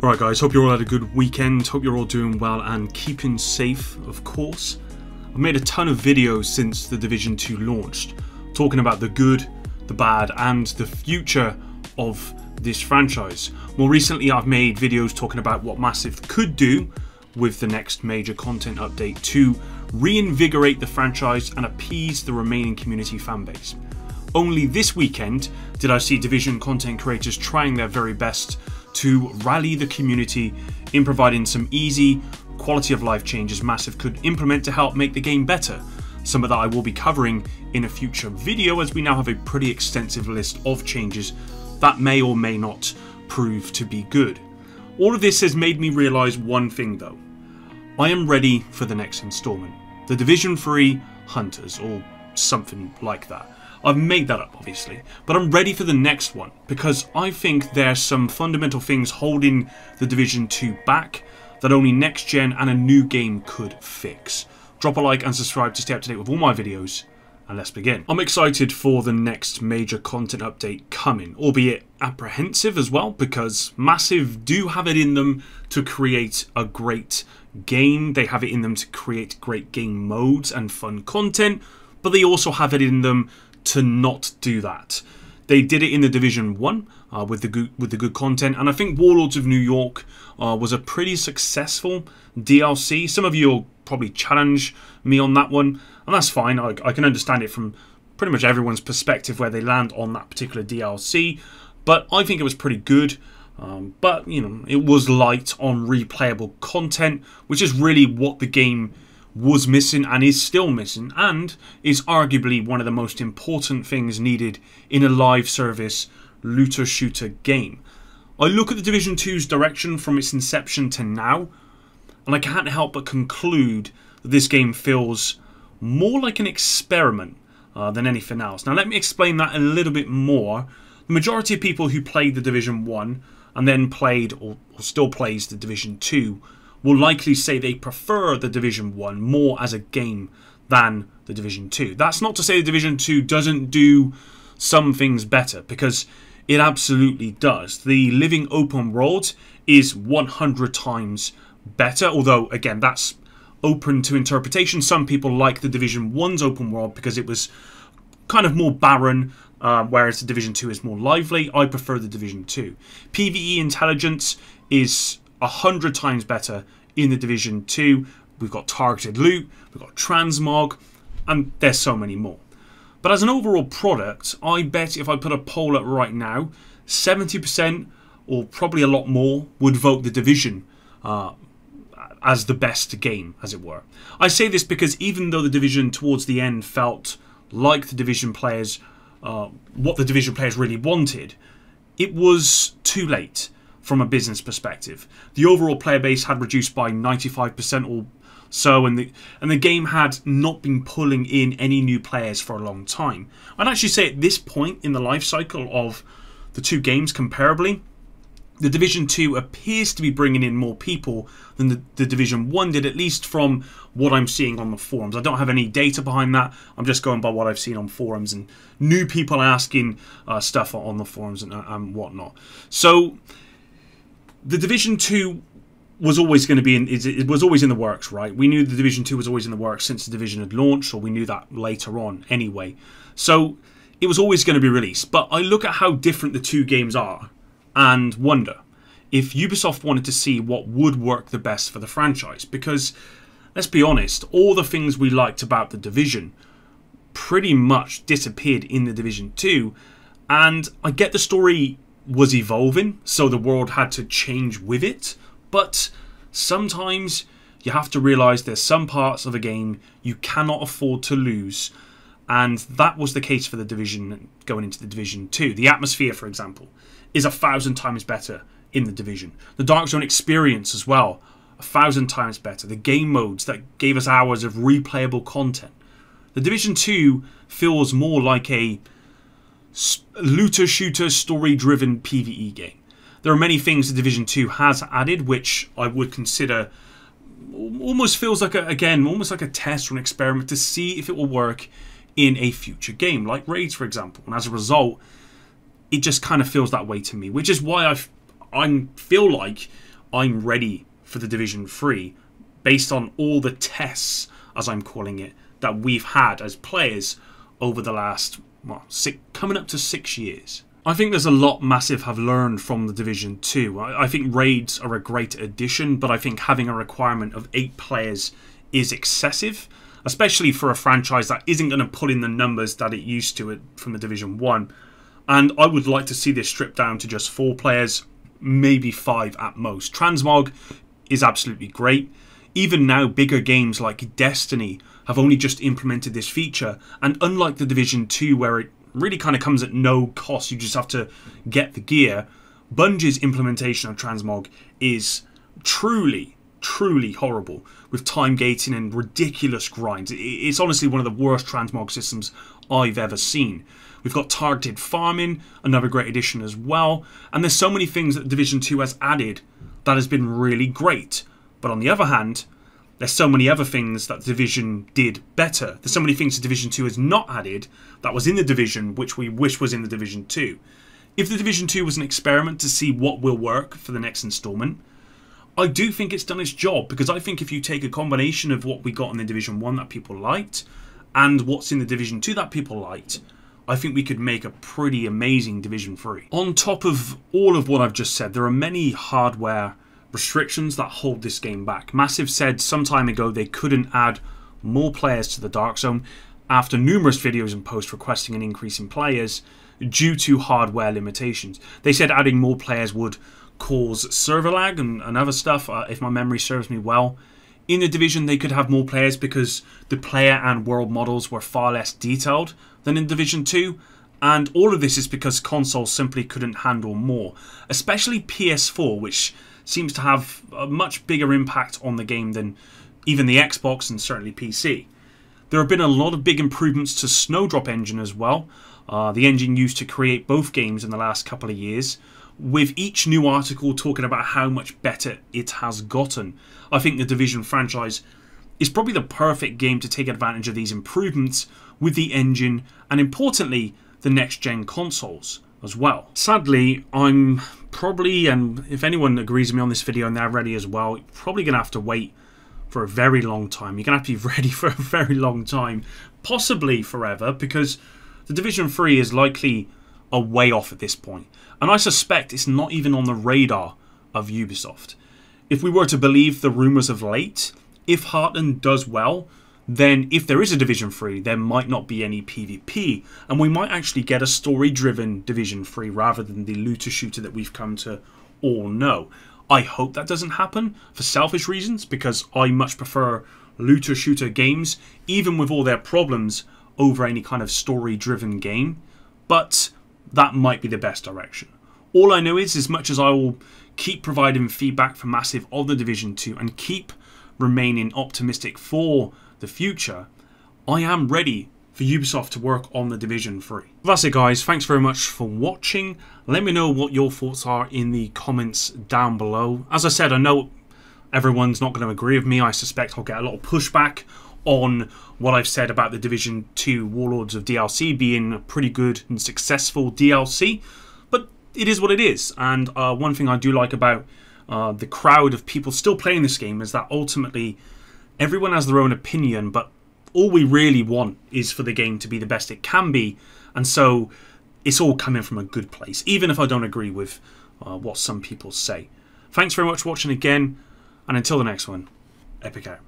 Alright guys, hope you all had a good weekend, hope you're all doing well and keeping safe, of course. I've made a ton of videos since The Division 2 launched, talking about the good, the bad and the future of this franchise. More recently I've made videos talking about what Massive could do with the next major content update to reinvigorate the franchise and appease the remaining community fanbase. Only this weekend did I see Division content creators trying their very best to rally the community in providing some easy quality of life changes Massive could implement to help make the game better. Some of that I will be covering in a future video, as we now have a pretty extensive list of changes that may or may not prove to be good. All of this has made me realise one thing though. I am ready for the next instalment. The Division 3 Hunters, or something like that. I've made that up obviously, but I'm ready for the next one because I think there's some fundamental things holding the Division 2 back that only next gen and a new game could fix. Drop a like and subscribe to stay up to date with all my videos, and let's begin. I'm excited for the next major content update coming, albeit apprehensive as well, because Massive do have it in them to create a great game. They have it in them to create great game modes and fun content, but they also have it in them to not do that. They did it in the Division 1 with the good content, and I think Warlords of New York was a pretty successful DLC. Some of you will probably challenge me on that one, and that's fine. I can understand it from pretty much everyone's perspective where they land on that particular DLC, but I think it was pretty good. But you know, it was light on replayable content, which is really what the game was missing and is still missing, and is arguably one of the most important things needed in a live service looter shooter game. I look at the Division 2's direction from its inception to now, and I can't help but conclude that this game feels more like an experiment than anything else. Now let me explain that a little bit more. The majority of people who played the Division 1 and then played or still plays the Division 2 will likely say they prefer the Division 1 more as a game than the Division 2. That's not to say the Division 2 doesn't do some things better, because it absolutely does. The living open world is 100 times better, although again that's open to interpretation. Some people like the Division 1's open world because it was kind of more barren, whereas the Division 2 is more lively. I prefer the Division 2. PvE intelligence is 100 times better in the Division 2. We've got targeted loot, we've got transmog, and there's so many more. But as an overall product, I bet if I put a poll up right now, 70% or probably a lot more would vote the Division as the best game, as it were. I say this because even though the Division towards the end felt like the Division players, what the Division players really wanted, it was too late. From a business perspective, the overall player base had reduced by 95% or so, and the game had not been pulling in any new players for a long time. I'd actually say at this point in the life cycle of the two games comparably, the Division 2 appears to be bringing in more people than the Division 1 did, at least from what I'm seeing on the forums. I don't have any data behind that. I'm just going by what I've seen on forums and new people asking stuff on the forums and whatnot. So the Division 2 was always going to be it was always in the works, right? We knew the Division 2 was always in the works since the Division had launched, or we knew that later on anyway. So it was always going to be released. But I look at how different the two games are and wonder if Ubisoft wanted to see what would work the best for the franchise. Because, let's be honest, all the things we liked about the Division pretty much disappeared in the Division 2. And I get the story was evolving, so the world had to change with it, but sometimes you have to realise there's some parts of a game you cannot afford to lose, and that was the case for the Division going into the Division 2. The atmosphere, for example, is 1,000 times better in the Division. The Dark Zone experience as well, 1,000 times better. The game modes that gave us hours of replayable content. The Division 2 feels more like a looter shooter story driven PvE game. There are many things the Division 2 has added which I would consider almost feels like almost like a test or an experiment to see if it will work in a future game, like raids for example. And as a result, it just kind of feels that way to me, which is why I feel like I'm ready for the Division 3 based on all the tests, as I'm calling it, that we've had as players over the last, well, coming up to 6 years. I think there's a lot Massive have learned from the Division 2. I think raids are a great addition, but I think having a requirement of 8 players is excessive, especially for a franchise that isn't going to put in the numbers that it used to from the Division 1. And I would like to see this stripped down to just 4 players, maybe 5 at most. Transmog is absolutely great. Even now, bigger games like Destiny have only just implemented this feature, and unlike the Division 2 where it really kind of comes at no cost, you just have to get the gear, Bungie's implementation of Transmog is truly horrible, with time gating and ridiculous grinds. It's honestly one of the worst transmog systems I've ever seen. We've got targeted farming, another great addition as well, and there's so many things that Division 2 has added that has been really great. But on the other hand, there's so many other things that Division did better. There's so many things that Division 2 has not added that was in the Division, which we wish was in the Division 2. If the Division 2 was an experiment to see what will work for the next installment, I do think it's done its job, because I think if you take a combination of what we got in the Division 1 that people liked and what's in the Division 2 that people liked, I think we could make a pretty amazing Division 3. On top of all of what I've just said, there are many hardware restrictions that hold this game back. Massive said some time ago they couldn't add more players to the Dark Zone after numerous videos and posts requesting an increase in players due to hardware limitations. They said adding more players would cause server lag and other stuff, if my memory serves me well. In the Division they could have more players because the player and world models were far less detailed than in Division 2, and all of this is because consoles simply couldn't handle more, especially PS4, which seems to have a much bigger impact on the game than even the Xbox and certainly PC. There have been a lot of big improvements to Snowdrop Engine as well, the engine used to create both games in the last couple of years, with each new article talking about how much better it has gotten. I think the Division franchise is probably the perfect game to take advantage of these improvements with the engine and, importantly, the next-gen consoles as well. Sadly, I'm probably, and if anyone agrees with me on this video and they're ready as well, you're probably going to have to wait for a very long time. You're going to have to be ready for a very long time, possibly forever, because the Division 3 is likely a way off at this point. And I suspect it's not even on the radar of Ubisoft. If we were to believe the rumours of late, if Heartland does well, then if there is a Division 3, there might not be any PvP, and we might actually get a story-driven Division 3 rather than the looter-shooter that we've come to all know. I hope that doesn't happen for selfish reasons, because I much prefer looter-shooter games, even with all their problems, over any kind of story-driven game, but that might be the best direction. All I know is, as much as I will keep providing feedback from Massive on the Division 2 and keep remaining optimistic for the future, I am ready for Ubisoft to work on the Division 3. That's it, guys. Thanks very much for watching. Let me know what your thoughts are in the comments down below. As I said, I know everyone's not going to agree with me. I suspect I'll get a lot of pushback on what I've said about the Division 2 Warlords of DLC being a pretty good and successful DLC, but it is what it is. And one thing I do like about the crowd of people still playing this game is that ultimately everyone has their own opinion, but all we really want is for the game to be the best it can be, and so it's all coming from a good place, even if I don't agree with what some people say. Thanks very much for watching again, and until the next one, Epic out.